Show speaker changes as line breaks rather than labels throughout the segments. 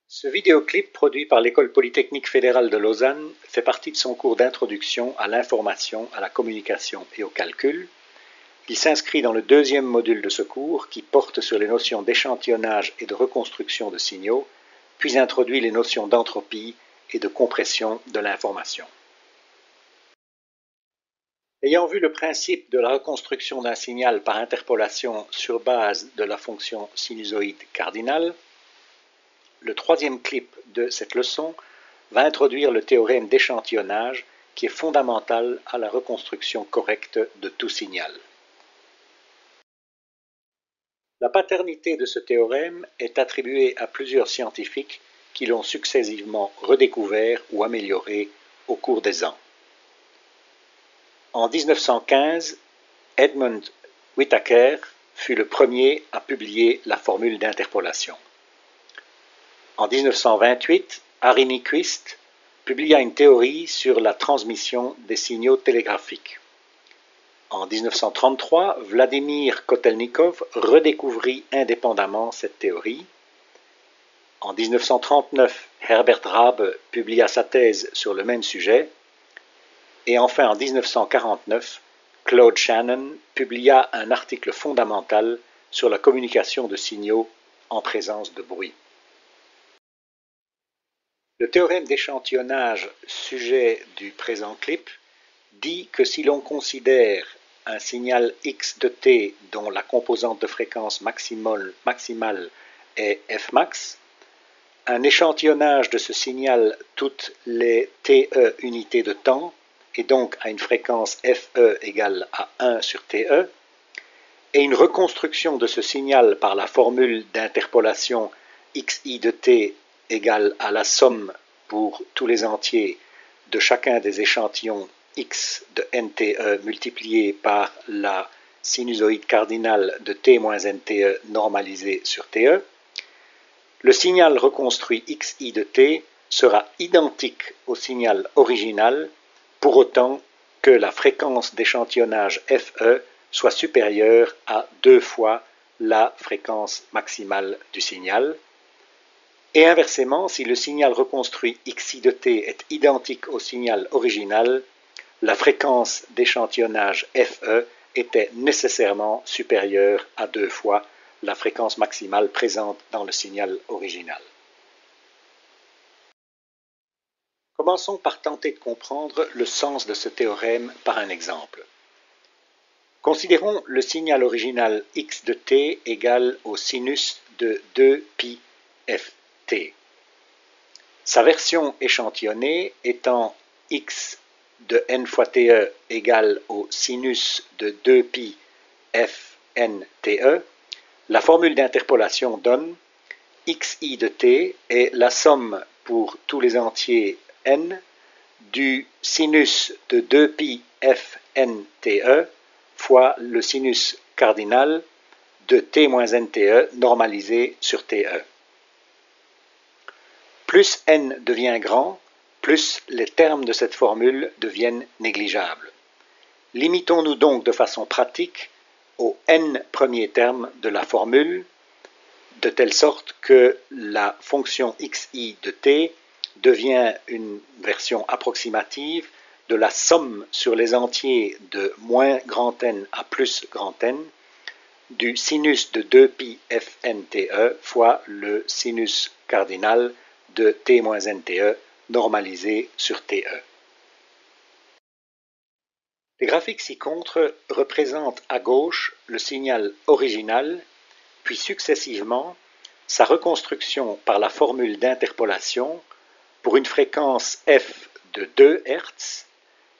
Ce vidéoclip, produit par l'École polytechnique fédérale de Lausanne, fait partie de son cours d'introduction à l'information, à la communication et au calcul. Il s'inscrit dans le deuxième module de ce cours qui porte sur les notions d'échantillonnage et de reconstruction de signaux, puis introduit les notions d'entropie et de compression de l'information. Ayant vu le principe de la reconstruction d'un signal par interpolation sur base de la fonction sinusoïde cardinale, le troisième clip de cette leçon va introduire le théorème d'échantillonnage qui est fondamental à la reconstruction correcte de tout signal. La paternité de ce théorème est attribuée à plusieurs scientifiques qui l'ont successivement redécouvert ou amélioré au cours des ans. En 1915, Edmund Whittaker fut le premier à publier la formule d'interpolation. En 1928, Harry Nyquist publia une théorie sur la transmission des signaux télégraphiques. En 1933, Vladimir Kotelnikov redécouvrit indépendamment cette théorie. En 1939, Herbert Rabe publia sa thèse sur le même sujet. Et enfin, en 1949, Claude Shannon publia un article fondamental sur la communication de signaux en présence de bruit. Le théorème d'échantillonnage, sujet du présent clip, dit que si l'on considère un signal x de t dont la composante de fréquence maximale est fmax, un échantillonnage de ce signal toutes les te unités de temps, et donc à une fréquence fe égale à 1 sur te, et une reconstruction de ce signal par la formule d'interpolation xi de t égale à la somme pour tous les entiers de chacun des échantillons x de nte multiplié par la sinusoïde cardinale de t moins nte normalisée sur te, le signal reconstruit xi de t sera identique au signal original pour autant que la fréquence d'échantillonnage fe soit supérieure à 2 fois la fréquence maximale du signal. Et inversement, si le signal reconstruit xi de t est identique au signal original, la fréquence d'échantillonnage fe était nécessairement supérieure à 2 fois la fréquence maximale présente dans le signal original. Commençons par tenter de comprendre le sens de ce théorème par un exemple. Considérons le signal original x de t égale au sinus de 2π ft. Sa version échantillonnée étant x de n fois te égale au sinus de 2π fnte, la formule d'interpolation donne xi de t est la somme pour tous les entiers n du sinus de 2π fnte fois le sinus cardinal de t moins nte normalisé sur te. Plus n devient grand, plus les termes de cette formule deviennent négligeables. Limitons-nous donc de façon pratique aux n premiers termes de la formule, de telle sorte que la fonction xi de t devient une version approximative de la somme sur les entiers de moins grand N à plus grand N du sinus de 2π fnte fois le sinus cardinal de t moins nte normalisé sur te. Les graphiques ci-contre représentent à gauche le signal original, puis successivement sa reconstruction par la formule d'interpolation pour une fréquence f de 2 Hz,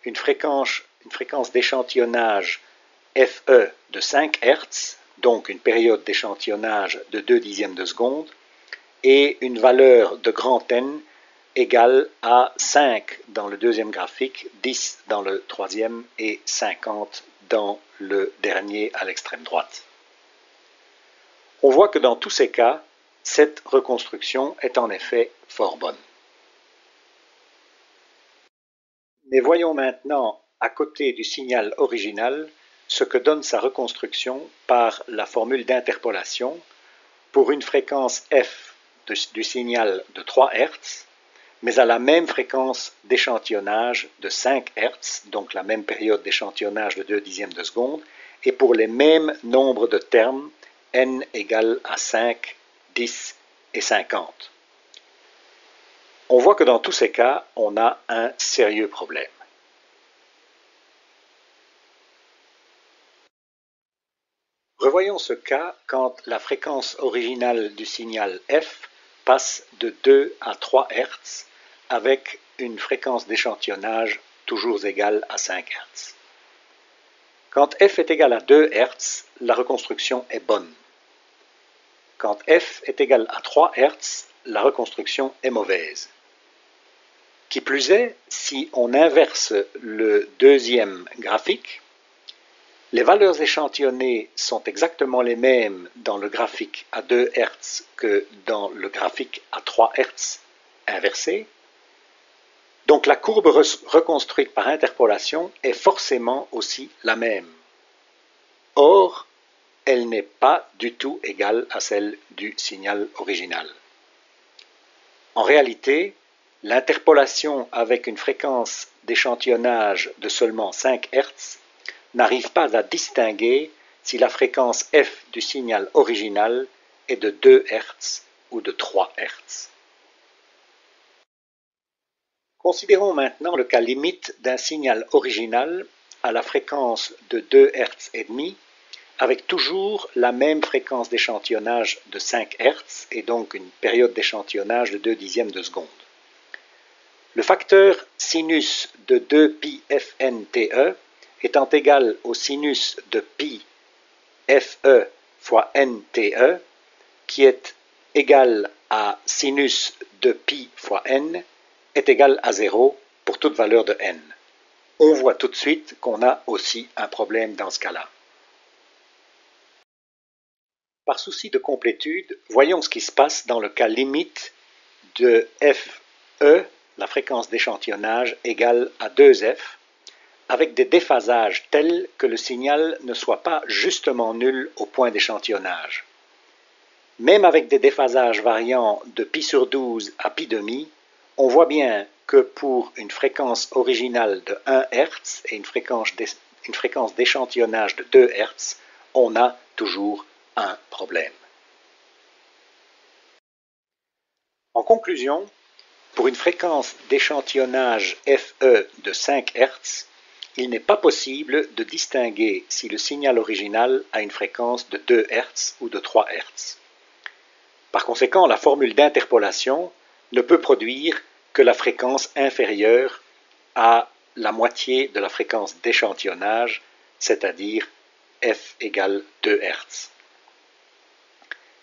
une fréquence d'échantillonnage fe de 5 Hz, donc une période d'échantillonnage de 2 dixièmes de seconde, et une valeur de grand N égale à 5 dans le deuxième graphique, 10 dans le troisième et 50 dans le dernier à l'extrême droite. On voit que dans tous ces cas, cette reconstruction est en effet fort bonne. Mais voyons maintenant, à côté du signal original, ce que donne sa reconstruction par la formule d'interpolation pour une fréquence f du signal de 3 Hz, mais à la même fréquence d'échantillonnage de 5 Hz, donc la même période d'échantillonnage de 2 dixièmes de seconde, et pour les mêmes nombres de termes, n égale à 5, 10 et 50. On voit que dans tous ces cas, on a un sérieux problème. Revoyons ce cas quand la fréquence originale du signal f passe de 2 à 3 Hz avec une fréquence d'échantillonnage toujours égale à 5 Hz. Quand f est égal à 2 Hz, la reconstruction est bonne. Quand f est égal à 3 Hz, la reconstruction est mauvaise. Qui plus est, si on inverse le deuxième graphique, les valeurs échantillonnées sont exactement les mêmes dans le graphique à 2 Hz que dans le graphique à 3 Hz inversé. Donc la courbe reconstruite par interpolation est forcément aussi la même. Or, elle n'est pas du tout égale à celle du signal original. En réalité, l'interpolation avec une fréquence d'échantillonnage de seulement 5 Hz n'arrive pas à distinguer si la fréquence f du signal original est de 2 Hz ou de 3 Hz. Considérons maintenant le cas limite d'un signal original à la fréquence de 2 Hz et demi, avec toujours la même fréquence d'échantillonnage de 5 Hz et donc une période d'échantillonnage de 2 dixièmes de seconde. Le facteur sinus de 2pi fn te étant égal au sinus de pi fe fois n te, qui est égal à sinus de pi fois n, est égal à 0 pour toute valeur de n. On voit tout de suite qu'on a aussi un problème dans ce cas-là. Par souci de complétude, voyons ce qui se passe dans le cas limite de fe, la fréquence d'échantillonnage, égale à 2f, avec des déphasages tels que le signal ne soit pas justement nul au point d'échantillonnage. Même avec des déphasages variant de pi sur 12 à pi demi, on voit bien que pour une fréquence originale de 1 Hz et une fréquence d'échantillonnage de 2 Hz, on a toujours un problème. En conclusion, pour une fréquence d'échantillonnage FE de 5 Hz, il n'est pas possible de distinguer si le signal original a une fréquence de 2 Hz ou de 3 Hz. Par conséquent, la formule d'interpolation ne peut produire que la fréquence inférieure à la moitié de la fréquence d'échantillonnage, c'est-à-dire f égale 2 Hz.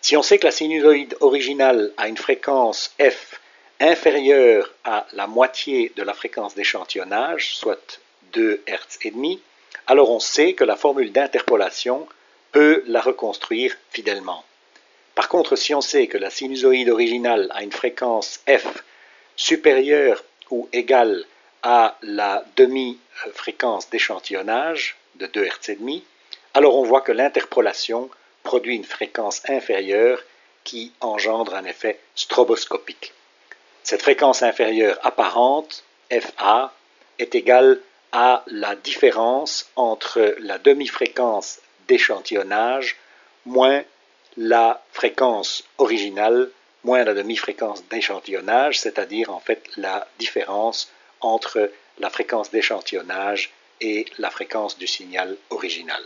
Si on sait que la sinusoïde originale a une fréquence f inférieure à la moitié de la fréquence d'échantillonnage, soit 2 Hz et demi, alors on sait que la formule d'interpolation peut la reconstruire fidèlement. Par contre, si on sait que la sinusoïde originale a une fréquence f supérieure ou égale à la demi-fréquence d'échantillonnage de 2 Hz et demi, alors on voit que l'interpolation produit une fréquence inférieure qui engendre un effet stroboscopique. Cette fréquence inférieure apparente, FA, est égale à la différence entre la demi-fréquence d'échantillonnage moins la fréquence originale moins la demi-fréquence d'échantillonnage, c'est-à-dire en fait la différence entre la fréquence d'échantillonnage et la fréquence du signal original.